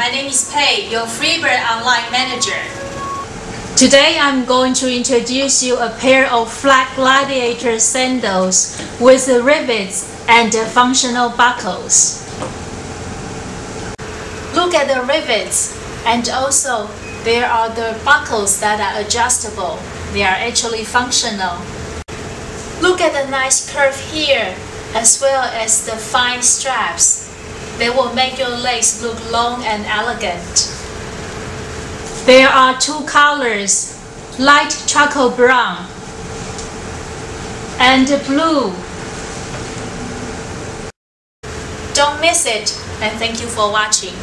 my name is Pei, your Freebird online manager. Today I'm going to introduce you a pair of flat Gladiator sandals with rivets and functional buckles. Look at the rivets, and also there are the buckles that are adjustable. They are actually functional. Look at the nice curve here, as well as the fine straps. They will make your legs look long and elegant. There are two colors, light charcoal brown and blue. Don't miss it, and thank you for watching.